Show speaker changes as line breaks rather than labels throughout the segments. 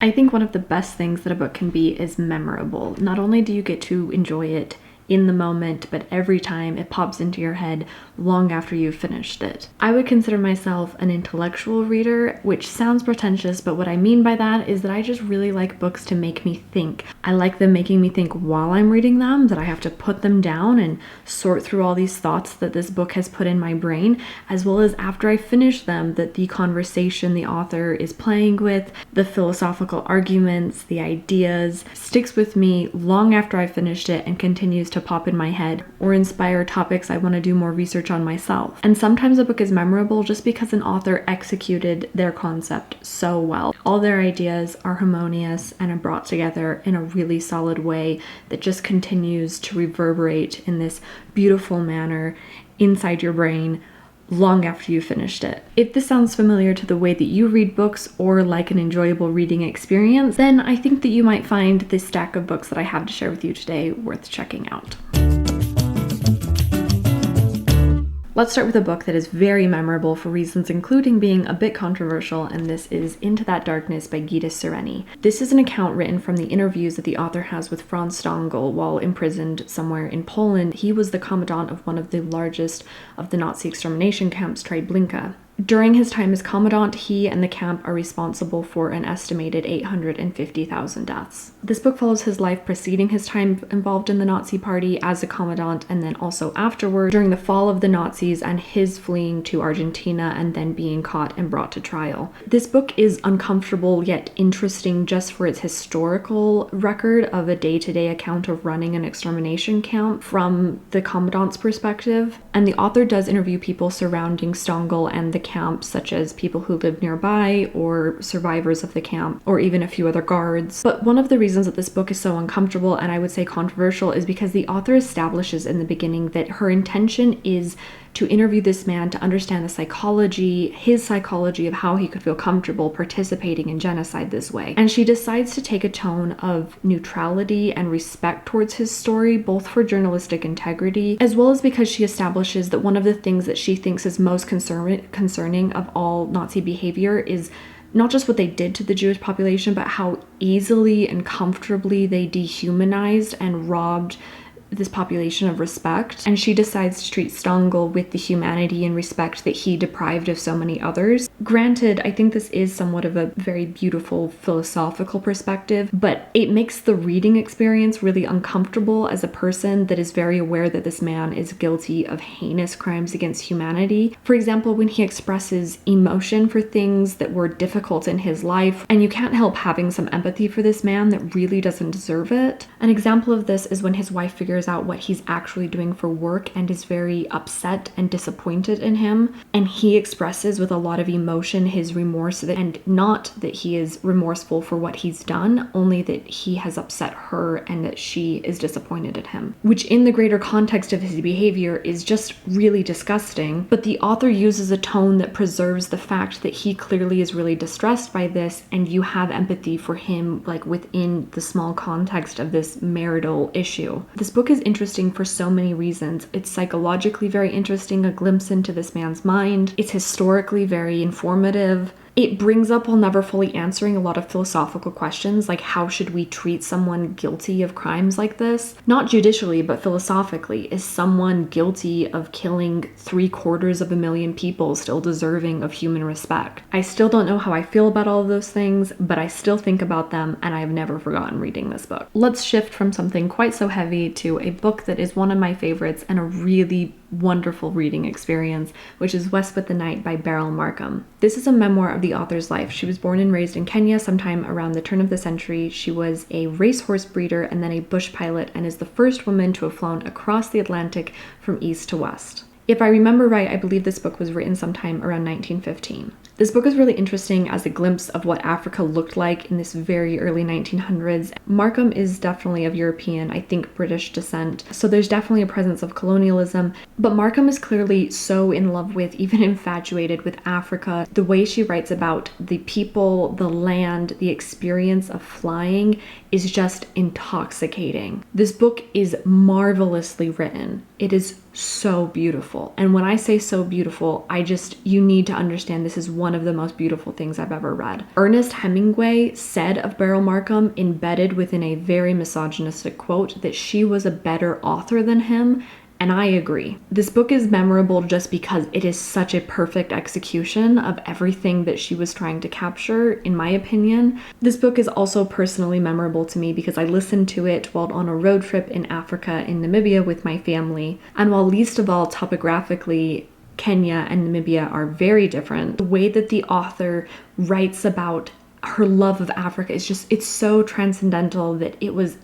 I think one of the best things that a book can be is memorable. Not only do you get to enjoy it in the moment, but every time it pops into your head long after you've finished it. I would consider myself an intellectual reader, which sounds pretentious, but what I mean by that is that I just really like books to make me think. I like them making me think while I'm reading them, that I have to put them down and sort through all these thoughts that this book has put in my brain, as well as after I finish them, that the conversation the author is playing with, the philosophical arguments, the ideas, sticks with me long after I finished it and continues to pop in my head or inspire topics I want to do more research on myself. And sometimes a book is memorable just because an author executed their concept so well. All their ideas are harmonious and are brought together in a really solid way that just continues to reverberate in this beautiful manner inside your brain long after you finished it. If this sounds familiar to the way that you read books or like an enjoyable reading experience, then I think that you might find this stack of books that I have to share with you today worth checking out. Let's start with a book that is very memorable for reasons including being a bit controversial, and this is Into That Darkness by Gitta Sereny. This is an account written from the interviews that the author has with Franz Stangl while imprisoned somewhere in Poland. He was the commandant of one of the largest of the Nazi extermination camps, Treblinka. During his time as commandant, he and the camp are responsible for an estimated 850,000 deaths. This book follows his life preceding his time involved in the Nazi party as a commandant, and then also afterward during the fall of the Nazis and his fleeing to Argentina and then being caught and brought to trial. This book is uncomfortable yet interesting just for its historical record of a day-to-day account of running an extermination camp from the commandant's perspective. And the author does interview people surrounding Stangl and the camp, such as people who lived nearby or survivors of the camp, or even a few other guards. But one of the reasons that this book is so uncomfortable and I would say controversial is because the author establishes in the beginning that her intention is to interview this man to understand the psychology, his psychology of how he could feel comfortable participating in genocide this way. And she decides to take a tone of neutrality and respect towards his story, both for journalistic integrity, as well as because she establishes that one of the things that she thinks is most concerning of all Nazi behavior is not just what they did to the Jewish population, but how easily and comfortably they dehumanized and robbed this population of respect. And she decides to treat Stangl with the humanity and respect that he deprived of so many others. Granted, I think this is somewhat of a very beautiful philosophical perspective, but it makes the reading experience really uncomfortable as a person that is very aware that this man is guilty of heinous crimes against humanity. For example, when he expresses emotion for things that were difficult in his life, and you can't help having some empathy for this man that really doesn't deserve it. An example of this is when his wife figures out what he's actually doing for work and is very upset and disappointed in him, and he expresses with a lot of emotion his remorse, and not that he is remorseful for what he's done, only that he has upset her and that she is disappointed at him, which in the greater context of his behavior is just really disgusting. But the author uses a tone that preserves the fact that he clearly is really distressed by this, and you have empathy for him, like within the small context of this marital issue. This book is interesting for so many reasons. It's psychologically very interesting, a glimpse into this man's mind. It's historically very informative. It brings up, while never fully answering, a lot of philosophical questions, like how should we treat someone guilty of crimes like this? Not judicially, but philosophically. Is someone guilty of killing 750,000 people still deserving of human respect? I still don't know how I feel about all of those things, but I still think about them, and I've never forgotten reading this book. Let's shift from something quite so heavy to a book that is one of my favorites and a really wonderful reading experience, which is West with the Night by Beryl Markham. This is a memoir of the author's life. She was born and raised in Kenya sometime around the turn of the century. She was a racehorse breeder and then a bush pilot, and is the first woman to have flown across the Atlantic from east to west. If I remember right, I believe this book was written sometime around 1915. This book is really interesting as a glimpse of what Africa looked like in this very early 1900s. Markham is definitely of European, I think British descent, so there's definitely a presence of colonialism, but Markham is clearly so in love with, even infatuated with Africa. The way she writes about the people, the land, the experience of flying is just intoxicating. This book is marvelously written. It is so beautiful. And when I say so beautiful, you need to understand this is one of the most beautiful things I've ever read. Ernest Hemingway said of Beryl Markham, embedded within a very misogynistic quote, that she was a better author than him. And I agree. This book is memorable just because it is such a perfect execution of everything that she was trying to capture, in my opinion. This book is also personally memorable to me because I listened to it while on a road trip in Africa, in Namibia, with my family. And while least of all topographically, Kenya and Namibia are very different, the way that the author writes about her love of Africa is it's so transcendental that it was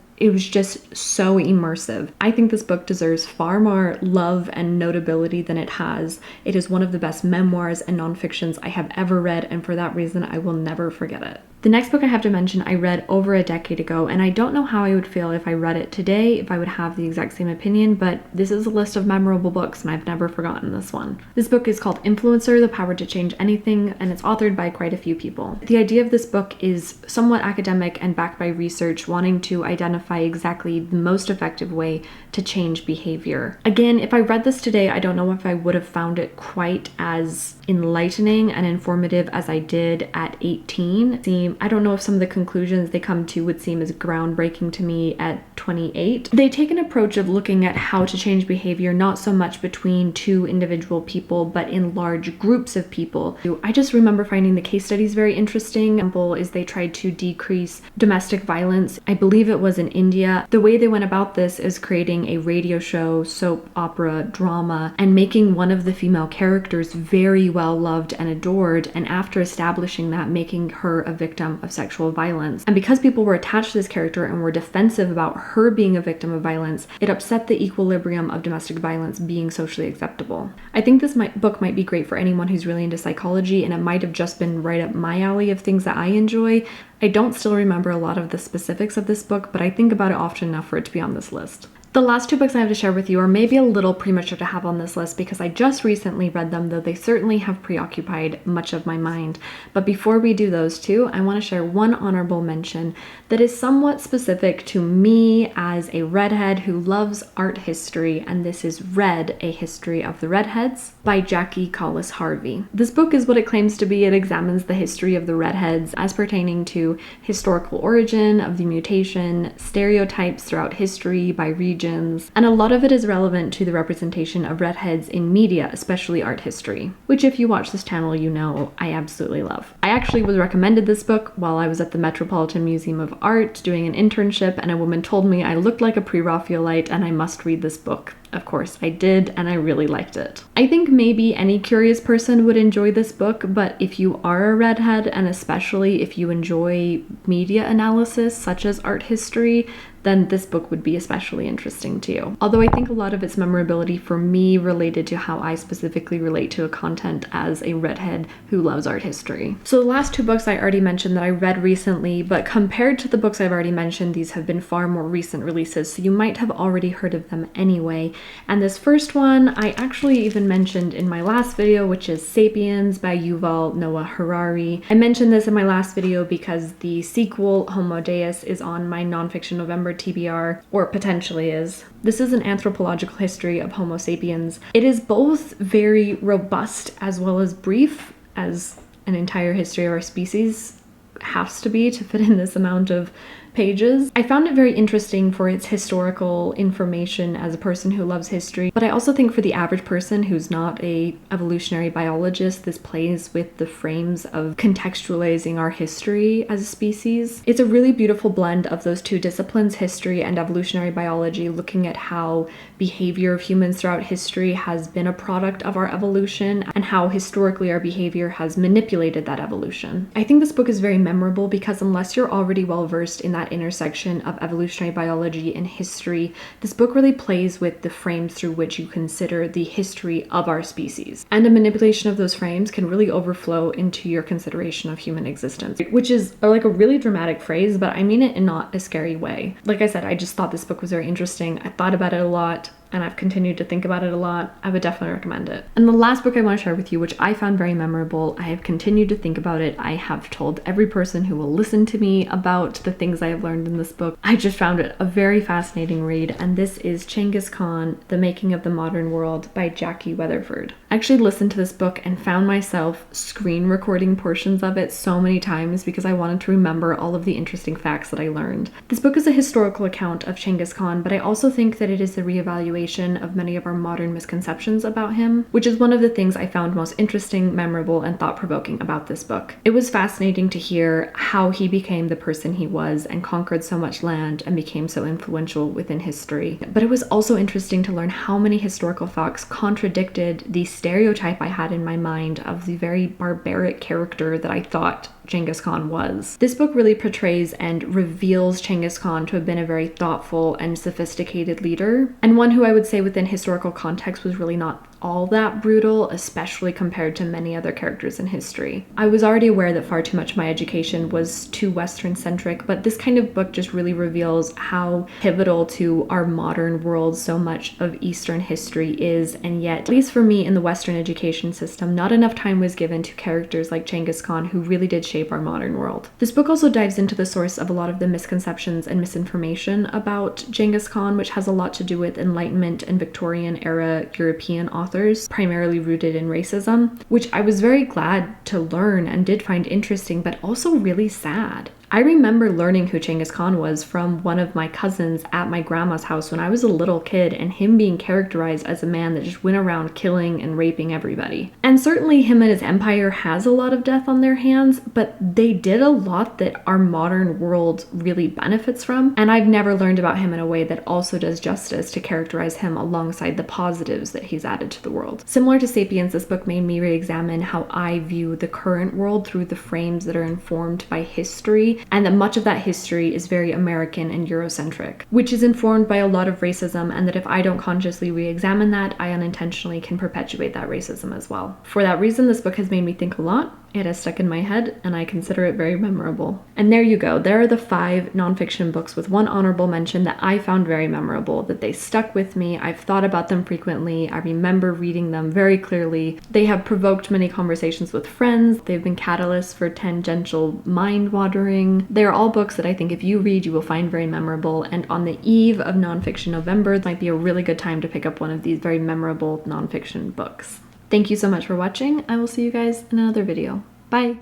just so immersive. I think this book deserves far more love and notability than it has. It is one of the best memoirs and nonfictions I have ever read, and for that reason, I will never forget it. The next book I have to mention I read over a decade ago, and I don't know how I would feel if I read it today, if I would have the exact same opinion, but this is a list of memorable books, and I've never forgotten this one. This book is called Influencer: The Power to Change Anything, and it's authored by quite a few people. The idea of this book is somewhat academic and backed by research, wanting to identify exactly the most effective way to change behavior. Again, if I read this today, I don't know if I would have found it quite as enlightening and informative as I did at 18. I don't know if some of the conclusions they come to would seem as groundbreaking to me at 28. They take an approach of looking at how to change behavior, not so much between two individual people, but in large groups of people. I just remember finding the case studies very interesting. Example is they tried to decrease domestic violence. I believe it was in India. The way they went about this is creating a radio show, soap opera, drama, and making one of the female characters very well loved and adored, and after establishing that, making her a victim of sexual violence. And because people were attached to this character and were defensive about her being a victim of violence, it upset the equilibrium of domestic violence being socially acceptable. I think this book might be great for anyone who's really into psychology, and it might have just been right up my alley of things that I enjoy. I don't still remember a lot of the specifics of this book, but I think about it often enough for it to be on this list. The last two books I have to share with you are maybe a little premature to have on this list because I just recently read them, though they certainly have preoccupied much of my mind. But before we do those two, I want to share one honorable mention that is somewhat specific to me as a redhead who loves art history, and this is Red: A History of the Redheads by Jacky Colliss Harvey. This book is what it claims to be. It examines the history of the redheads as pertaining to historical origin of the mutation, stereotypes throughout history by region, and a lot of it is relevant to the representation of redheads in media, especially art history, which if you watch this channel, you know I absolutely love. I actually was recommended this book while I was at the Metropolitan Museum of Art doing an internship, and a woman told me I looked like a pre-Raphaelite and I must read this book. Of course I did, and I really liked it. I think maybe any curious person would enjoy this book, but if you are a redhead, and especially if you enjoy media analysis such as art history, then this book would be especially interesting to you. Although I think a lot of its memorability for me related to how I specifically relate to a content as a redhead who loves art history. So the last two books I already mentioned that I read recently, but compared to the books I've already mentioned, these have been far more recent releases, so you might have already heard of them anyway. And this first one I actually even mentioned in my last video, which is Sapiens by Yuval Noah Harari. I mentioned this in my last video because the sequel, Homo Deus, is on my Nonfiction November TBR, or potentially is. This is an anthropological history of Homo sapiens. It is both very robust as well as brief, as an entire history of our species has to be to fit in this amount of pages. I found it very interesting for its historical information as a person who loves history, but I also think for the average person who's not a evolutionary biologist, this plays with the frames of contextualizing our history as a species. It's a really beautiful blend of those two disciplines, history and evolutionary biology, looking at how behavior of humans throughout history has been a product of our evolution and how historically our behavior has manipulated that evolution. I think this book is very memorable because unless you're already well versed in that intersection of evolutionary biology and history, this book really plays with the frames through which you consider the history of our species. And a manipulation of those frames can really overflow into your consideration of human existence, which is like a really dramatic phrase, but I mean it in not a scary way. Like I said, I just thought this book was very interesting. I thought about it a lot. and I've continued to think about it a lot, I would definitely recommend it. And the last book I want to share with you, which I found very memorable, I have continued to think about it. I have told every person who will listen to me about the things I have learned in this book. I just found it a very fascinating read, and this is Genghis Khan, The Making of the Modern World by Jacky Weatherford. I actually listened to this book and found myself screen recording portions of it so many times because I wanted to remember all of the interesting facts that I learned. This book is a historical account of Genghis Khan, but I also think that it is a reevaluation of many of our modern misconceptions about him, which is one of the things I found most interesting, memorable, and thought-provoking about this book. It was fascinating to hear how he became the person he was and conquered so much land and became so influential within history. But it was also interesting to learn how many historical facts contradicted the stereotype I had in my mind of the very barbaric character that I thought Genghis Khan was. This book really portrays and reveals Genghis Khan to have been a very thoughtful and sophisticated leader, and one who I would say within historical context was really not all that brutal, especially compared to many other characters in history. I was already aware that far too much of my education was too Western-centric, but this kind of book just really reveals how pivotal to our modern world so much of Eastern history is, and yet, at least for me in the Western education system, not enough time was given to characters like Genghis Khan who really did shape our modern world. This book also dives into the source of a lot of the misconceptions and misinformation about Genghis Khan, which has a lot to do with Enlightenment and Victorian era European authors, primarily rooted in racism, which I was very glad to learn and did find interesting, but also really sad. I remember learning who Genghis Khan was from one of my cousins at my grandma's house when I was a little kid, and him being characterized as a man that just went around killing and raping everybody. And certainly him and his empire has a lot of death on their hands, but they did a lot that our modern world really benefits from, and I've never learned about him in a way that also does justice to characterize him alongside the positives that he's added to the world. Similar to Sapiens, this book made me re-examine how I view the current world through the frames that are informed by history, and that much of that history is very American and Eurocentric, which is informed by a lot of racism, and that if I don't consciously re-examine that, I unintentionally can perpetuate that racism as well. For that reason, this book has made me think a lot. It has stuck in my head, and I consider it very memorable. And there you go. There are the 5 nonfiction books with one honorable mention that I found very memorable, that they stuck with me. I've thought about them frequently. I remember reading them very clearly. They have provoked many conversations with friends. They've been catalysts for tangential mind-wandering. They are all books that I think if you read, you will find very memorable. And on the eve of Nonfiction November, it might be a really good time to pick up one of these very memorable nonfiction books. Thank you so much for watching. I will see you guys in another video. Bye!